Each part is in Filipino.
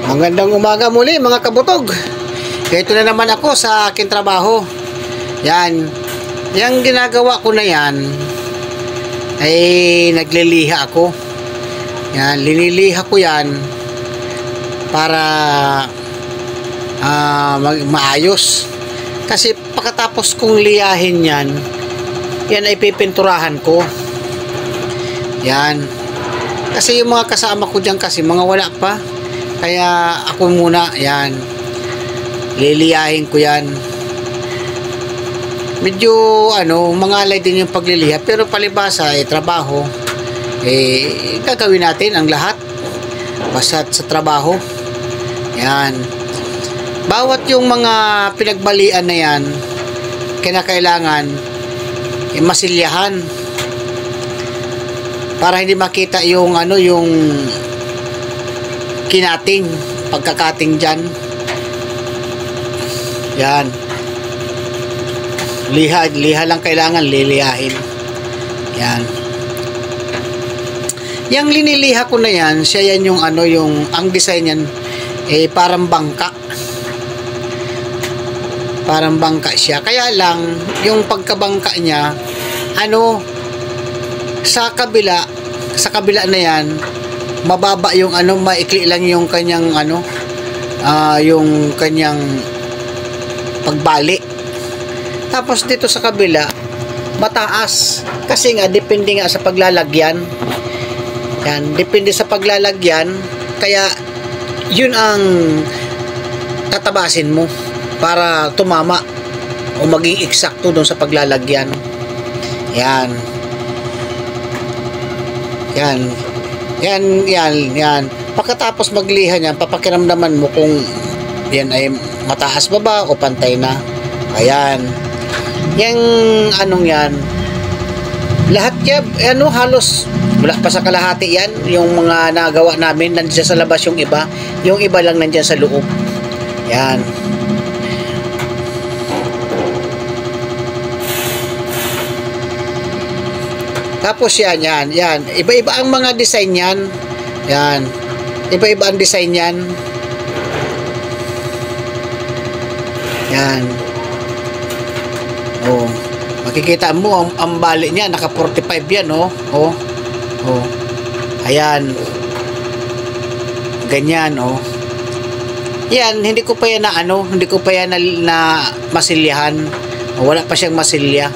Magandang umaga muli mga kabutog. Ito na naman ako sa aking trabaho. Yan. Yang ginagawa ko na yan ay nagliliha ako. Yan, liniliha ko yan para maayos. Kasi pagkatapos kong liyahin yan, yan ay pipinturahan ko. Yan. Kasi yung mga kasama ko dyan kasi mga wala pa. Kaya ako muna, yan. Liliyahin ko yan. Medyo, mangalay din yung pagliliha. Pero palibasa, trabaho. Gagawin natin ang lahat. Basta sa trabaho. Yan. Bawat yung mga pinagbalian na yan, kinakailangan, masilyahan. Para hindi makita yung, yung kinating, pagkakating dyan. Yan. Liha lang kailangan, lilihain. Yan. Yang liniliha ko na yan, siya yan yung ang design yan, parang bangka. Parang bangka siya. Kaya lang, yung pagkabangka niya, sa kabila na yan, mababa yung maikli lang yung kanyang yung kanyang pagbali. Tapos dito sa kabila mataas kasi nga depende nga sa paglalagyan. Yan, depende sa paglalagyan, kaya yun ang tatabasin mo para tumama o maging eksakto doon sa paglalagyan. Yan. Yan. Yan. Pagkatapos magliha niyan, papakiramdaman mo kung yan ay mataas ba ba o pantay na. Ayan. Yang yan. Lahat yan, halos wala pa sa kalahati yan. Yung mga nagawa namin, nandiyan sa labas yung iba. Yung iba lang nandiyan sa loob. Yan. Tapos yan. Iba-iba ang mga design yan. Yan. Iba-iba ang design yan. Yan. Oh. Makikita mo ang bali niya, naka 45 yan, oh. Oh. Ayan. Ganyan, oh. Yan, hindi ko pa yan na masilyahan. Wala pa siyang masilya.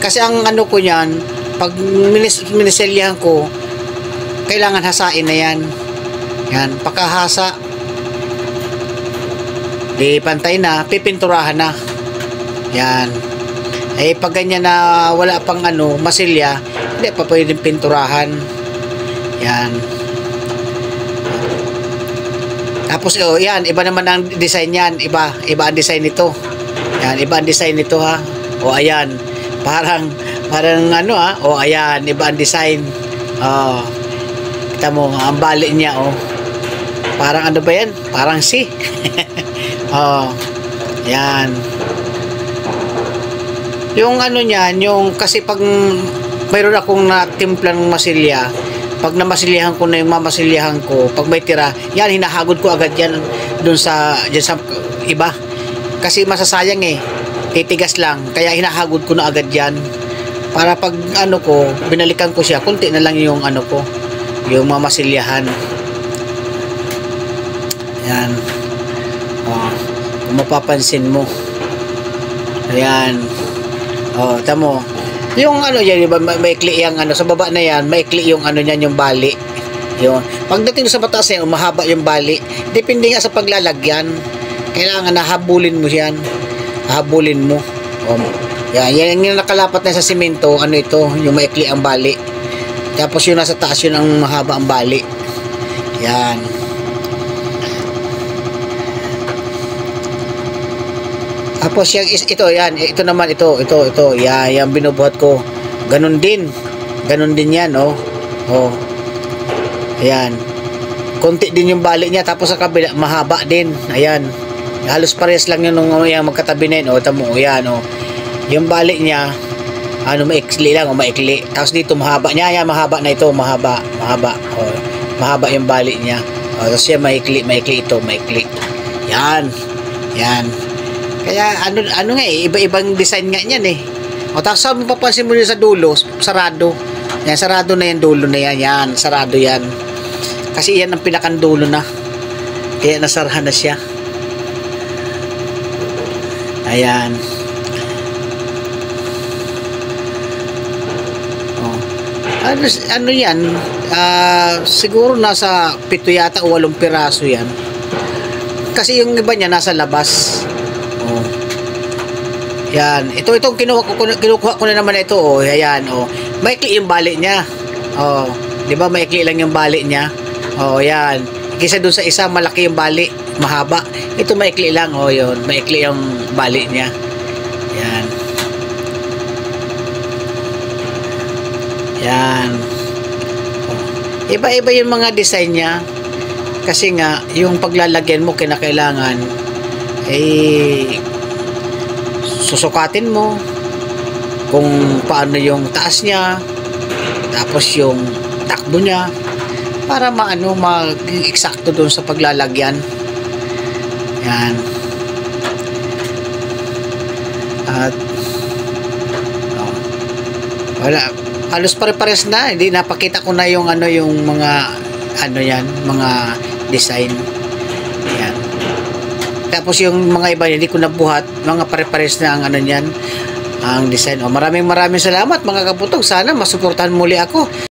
Kasi ang ko niyan, pag minisilyahan ko, kailangan hasain na yan. Yan, pagkahasa, di pantay na, pipinturahan na. Yan. Pag ganyan na wala pang masilya, hindi pa pwedeng pinturahan. Yan. Tapos, yan, iba naman ang design yan. Iba ang design nito. Yan, iba ang design nito, ha. O, ayan. Parang ayan, iba ang design. Kita mo, ang bali niya, parang ba yan? Parang C. Yan. Yung niyan, yung kasi pag mayroon akong natimplan ng masilya, pag namasilyahan ko na yung mamasilyahan ko, pag may tira, yan, hinahagod ko agad yan dyan sa iba. Kasi masasayang titigas lang, kaya hinahagod ko na agad yan. Para pag binalikan ko siya, kunti na lang yung ko, yung mamasilyahan. Yan. Kung mapapansin mo. Ayan. Tamo. Yung yan, diba, maikli yung sa baba na yan, maikli yung niyan, yung bali. Yun. Pagdating sa mataas yan, mahaba yung bali. Depende nga sa paglalagyan. Kailangan nahabulin mo yan. Habulin mo. Yan yung nakalapat na sa simento, ito, yung maikli ang bali. Tapos yung nasa taas, yun ang mahaba ang bali. Yan. Tapos ito naman, yan binubuhat ko. Ganun din yan, ayan. Konti din yung bali niya, tapos sa kabila mahaba din. Ayan. Halos parehas lang yun nung magkatabi na yun, tamo, yan, yung bali niya, maikli lang, maikli. Tapos dito mahaba niya, yan, mahaba na ito, mahaba, mahaba yung bali niya. Tapos yan, maikli ito, maikli. Yan. Yan. Kaya ano nga eh, iba-ibang design nga niyan eh. Tapos sabi mo, papansin mo yun sa dulo, sarado. Yan, sarado na yan, dulo na yan. Yan, sarado yan. Kasi yan ang pinakandulo na. Kaya nasarahan na siya. Ayan. Ano yan? Siguro nasa 7 yata o 8 piraso yan. Kasi yung iba niya nasa labas. Yan. Itong kinukuha ko na naman ito. Ayan. Maikli yung bali niya. Di ba maikli lang yung bali niya? Yan. Kisa dun sa isa, malaki yung bali. Mahaba. Ito maikli lang. Yun. Maikli yung bali niya. Yan. Yan. Iba-iba yung mga design niya. Kasi nga, yung paglalagyan mo, kinakailangan, susukatin mo kung paano yung taas niya, tapos yung takbo niya, para mag-eksakto doon sa paglalagyan. Yan. At, wala. Halos pare-pares na, hindi napakita ko na yung yung mga mga design. Yan. Tapos yung mga iba hindi ko nabuhat, mga pare-pares na ang niyan, ang design. Maraming salamat mga kaputog. Sana masuportahan muli ako.